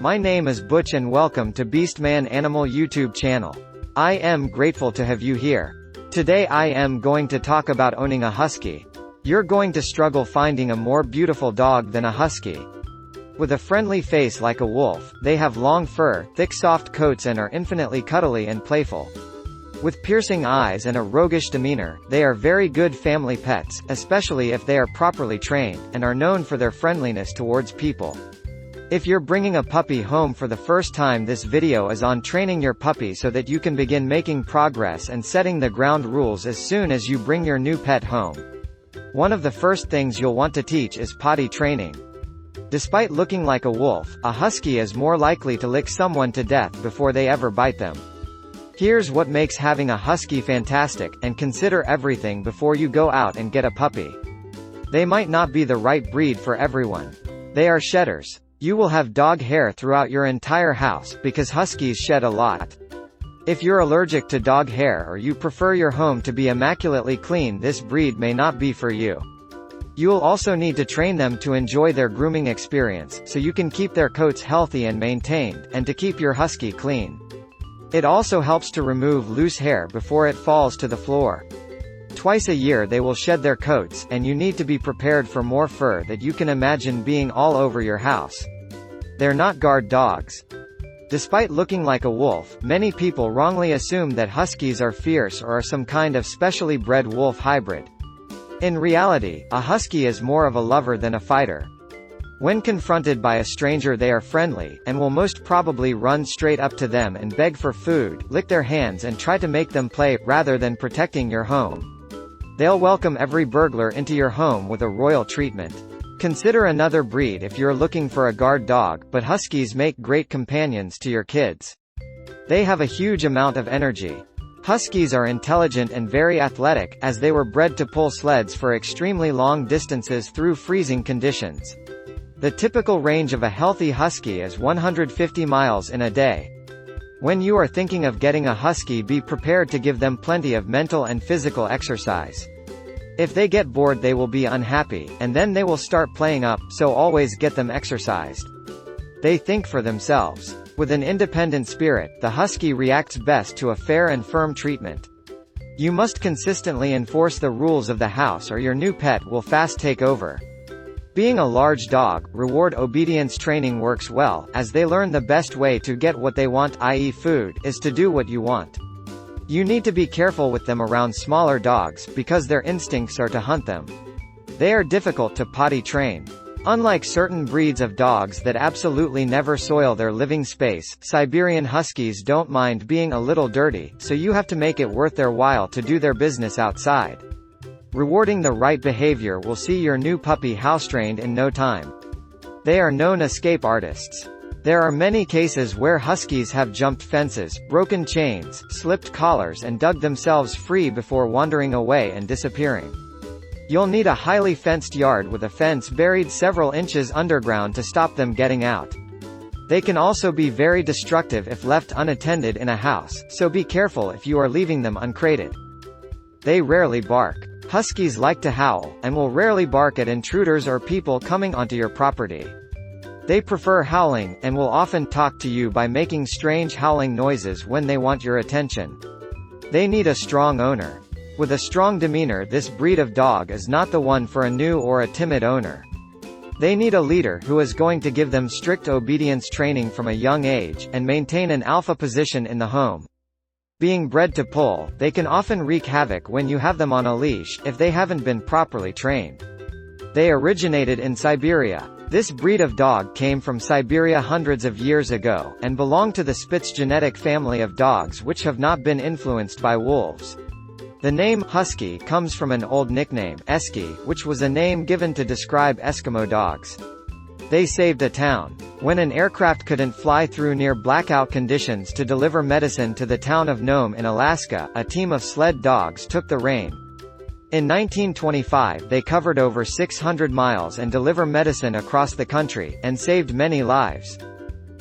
my name is Butch and welcome to Beastman Animal YouTube channel. I am grateful to have you here. Today I am going to talk about owning a husky. You're going to struggle finding a more beautiful dog than a husky. With a friendly face like a wolf, they have long fur, thick soft coats and are infinitely cuddly and playful. With piercing eyes and a roguish demeanor, they are very good family pets, especially if they are properly trained, and are known for their friendliness towards people. If you're bringing a puppy home for the first time, this video is on training your puppy so that you can begin making progress and setting the ground rules as soon as you bring your new pet home. One of the first things you'll want to teach is potty training. Despite looking like a wolf, a husky is more likely to lick someone to death before they ever bite them. Here's what makes having a husky fantastic, and consider everything before you go out and get a puppy. They might not be the right breed for everyone. They are shedders. You will have dog hair throughout your entire house, because huskies shed a lot. If you're allergic to dog hair or you prefer your home to be immaculately clean, this breed may not be for you. You'll also need to train them to enjoy their grooming experience, so you can keep their coats healthy and maintained, and to keep your husky clean. It also helps to remove loose hair before it falls to the floor. Twice a year they will shed their coats, and you need to be prepared for more fur that you can imagine being all over your house. They're not guard dogs. Despite looking like a wolf, many people wrongly assume that huskies are fierce or are some kind of specially bred wolf hybrid. In reality, a husky is more of a lover than a fighter. When confronted by a stranger, they are friendly, and will most probably run straight up to them and beg for food, lick their hands and try to make them play, rather than protecting your home. They'll welcome every burglar into your home with a royal treatment. Consider another breed if you're looking for a guard dog, but huskies make great companions to your kids. They have a huge amount of energy. Huskies are intelligent and very athletic, as they were bred to pull sleds for extremely long distances through freezing conditions. The typical range of a healthy husky is 150 miles in a day. When you are thinking of getting a husky, be prepared to give them plenty of mental and physical exercise. If they get bored, they will be unhappy, and then they will start playing up, so always get them exercised. They think for themselves. With an independent spirit, the husky reacts best to a fair and firm treatment. You must consistently enforce the rules of the house or your new pet will fast take over. Being a large dog, reward obedience training works well, as they learn the best way to get what they want, i.e. food, is to do what you want. You need to be careful with them around smaller dogs, because their instincts are to hunt them. They are difficult to potty train. Unlike certain breeds of dogs that absolutely never soil their living space, Siberian Huskies don't mind being a little dirty, so you have to make it worth their while to do their business outside. Rewarding the right behavior will see your new puppy house-trained in no time. They are known escape artists. There are many cases where huskies have jumped fences, broken chains, slipped collars and dug themselves free before wandering away and disappearing. You'll need a highly fenced yard with a fence buried several inches underground to stop them getting out. They can also be very destructive if left unattended in a house, so be careful if you are leaving them uncrated. They rarely bark. Huskies like to howl, and will rarely bark at intruders or people coming onto your property. They prefer howling, and will often talk to you by making strange howling noises when they want your attention. They need a strong owner. With a strong demeanor, this breed of dog is not the one for a new or a timid owner. They need a leader who is going to give them strict obedience training from a young age, and maintain an alpha position in the home. Being bred to pull, they can often wreak havoc when you have them on a leash, if they haven't been properly trained. They originated in Siberia. This breed of dog came from Siberia hundreds of years ago, and belong to the Spitz genetic family of dogs which have not been influenced by wolves. The name Husky comes from an old nickname, Eski, which was a name given to describe Eskimo dogs. They saved a town. When an aircraft couldn't fly through near blackout conditions to deliver medicine to the town of Nome in Alaska, a team of sled dogs took the reign. In 1925 they covered over 600 miles and delivered medicine across the country, and saved many lives.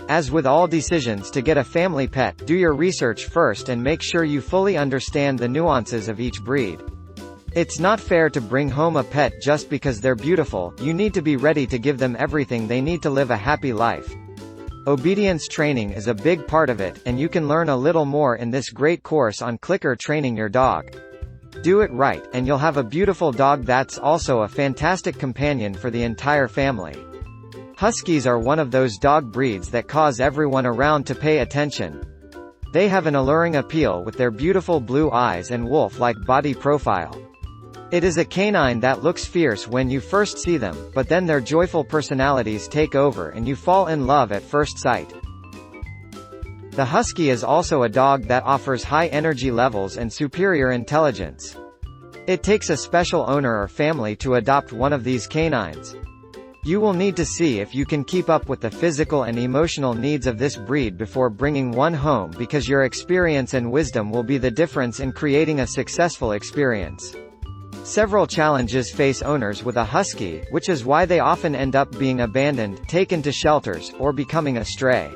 As with all decisions to get a family pet, do your research first and make sure you fully understand the nuances of each breed. It's not fair to bring home a pet just because they're beautiful. You need to be ready to give them everything they need to live a happy life. Obedience training is a big part of it, and you can learn a little more in this great course on Clicker Training Your Dog. Do it right, and you'll have a beautiful dog that's also a fantastic companion for the entire family. Huskies are one of those dog breeds that cause everyone around to pay attention. They have an alluring appeal with their beautiful blue eyes and wolf-like body profile. It is a canine that looks fierce when you first see them, but then their joyful personalities take over and you fall in love at first sight. The Husky is also a dog that offers high energy levels and superior intelligence. It takes a special owner or family to adopt one of these canines. You will need to see if you can keep up with the physical and emotional needs of this breed before bringing one home, because your experience and wisdom will be the difference in creating a successful experience. Several challenges face owners with a Husky, which is why they often end up being abandoned, taken to shelters, or becoming a stray.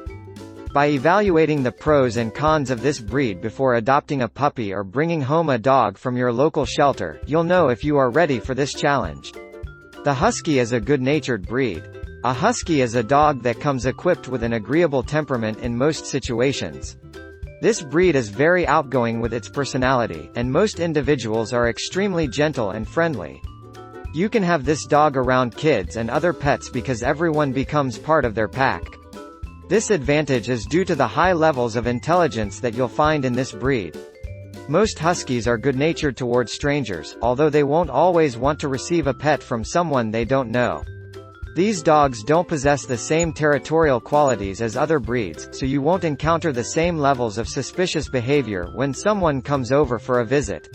By evaluating the pros and cons of this breed before adopting a puppy or bringing home a dog from your local shelter, you'll know if you are ready for this challenge. The Husky is a good-natured breed. A Husky is a dog that comes equipped with an agreeable temperament in most situations. This breed is very outgoing with its personality, and most individuals are extremely gentle and friendly. You can have this dog around kids and other pets because everyone becomes part of their pack. This advantage is due to the high levels of intelligence that you'll find in this breed. Most Huskies are good-natured towards strangers, although they won't always want to receive a pet from someone they don't know. These dogs don't possess the same territorial qualities as other breeds, so you won't encounter the same levels of suspicious behavior when someone comes over for a visit.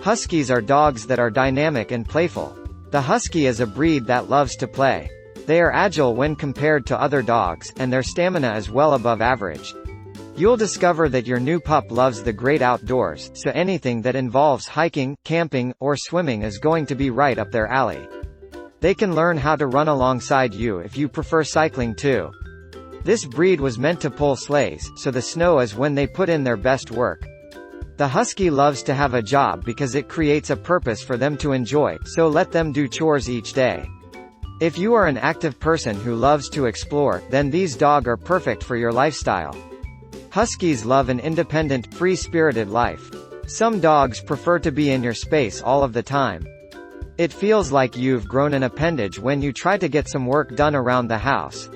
Huskies are dogs that are dynamic and playful. The Husky is a breed that loves to play. They are agile when compared to other dogs, and their stamina is well above average. You'll discover that your new pup loves the great outdoors, so anything that involves hiking, camping, or swimming is going to be right up their alley. They can learn how to run alongside you if you prefer cycling too. This breed was meant to pull sleighs, so the snow is when they put in their best work. The Husky loves to have a job because it creates a purpose for them to enjoy, so let them do chores each day. If you are an active person who loves to explore, then these dogs are perfect for your lifestyle. Huskies love an independent, free-spirited life. Some dogs prefer to be in your space all of the time. It feels like you've grown an appendage when you try to get some work done around the house.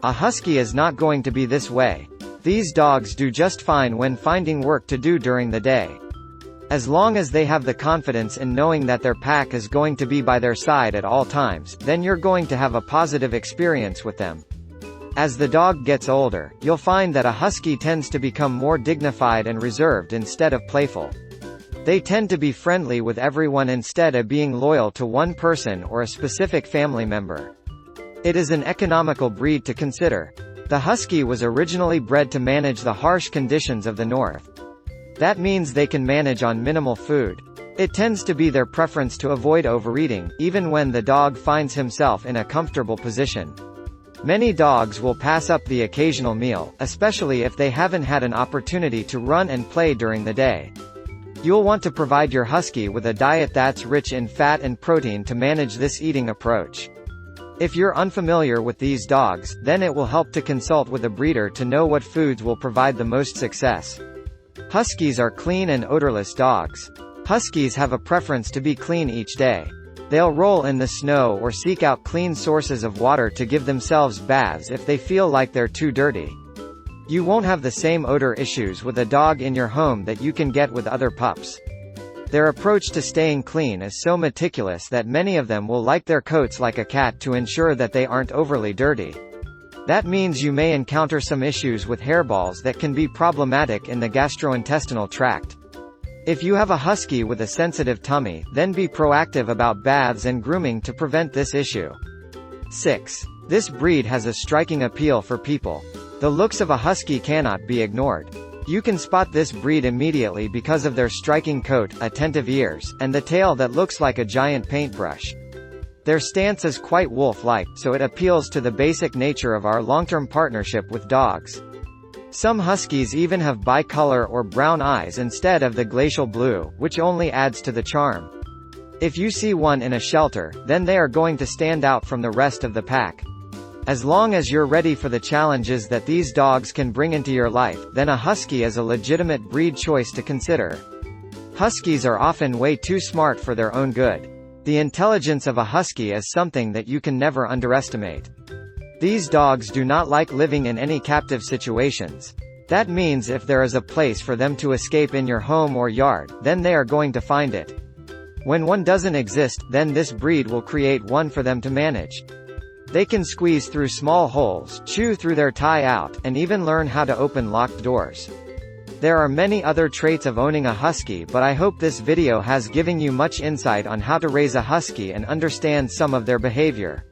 A Husky is not going to be this way. These dogs do just fine when finding work to do during the day. As long as they have the confidence in knowing that their pack is going to be by their side at all times, then you're going to have a positive experience with them. As the dog gets older, you'll find that a Husky tends to become more dignified and reserved instead of playful. They tend to be friendly with everyone instead of being loyal to one person or a specific family member. It is an economical breed to consider. The Husky was originally bred to manage the harsh conditions of the north. That means they can manage on minimal food. It tends to be their preference to avoid overeating, even when the dog finds himself in a comfortable position. Many dogs will pass up the occasional meal, especially if they haven't had an opportunity to run and play during the day. You'll want to provide your Husky with a diet that's rich in fat and protein to manage this eating approach. If you're unfamiliar with these dogs, then it will help to consult with a breeder to know what foods will provide the most success. Huskies are clean and odorless dogs. Huskies have a preference to be clean each day. They'll roll in the snow or seek out clean sources of water to give themselves baths if they feel like they're too dirty. You won't have the same odor issues with a dog in your home that you can get with other pups. Their approach to staying clean is so meticulous that many of them will like their coats like a cat to ensure that they aren't overly dirty. That means you may encounter some issues with hairballs that can be problematic in the gastrointestinal tract. If you have a Husky with a sensitive tummy, then be proactive about baths and grooming to prevent this issue. 6. This breed has a striking appeal for people. The looks of a Husky cannot be ignored. You can spot this breed immediately because of their striking coat, attentive ears, and the tail that looks like a giant paintbrush. Their stance is quite wolf-like, so it appeals to the basic nature of our long-term partnership with dogs. Some Huskies even have bicolor or brown eyes instead of the glacial blue, which only adds to the charm. If you see one in a shelter, then they are going to stand out from the rest of the pack. As long as you're ready for the challenges that these dogs can bring into your life, then a Husky is a legitimate breed choice to consider. Huskies are often way too smart for their own good. The intelligence of a Husky is something that you can never underestimate. These dogs do not like living in any captive situations. That means if there is a place for them to escape in your home or yard, then they are going to find it. When one doesn't exist, then this breed will create one for them to manage. They can squeeze through small holes, chew through their tie out, and even learn how to open locked doors. There are many other traits of owning a Husky, but I hope this video has given you much insight on how to raise a Husky and understand some of their behavior.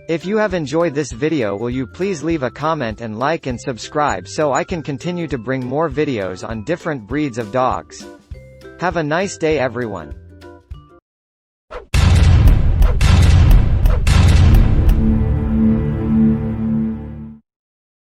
If you have enjoyed this video, will you please leave a comment and like and subscribe so I can continue to bring more videos on different breeds of dogs. Have a nice day everyone.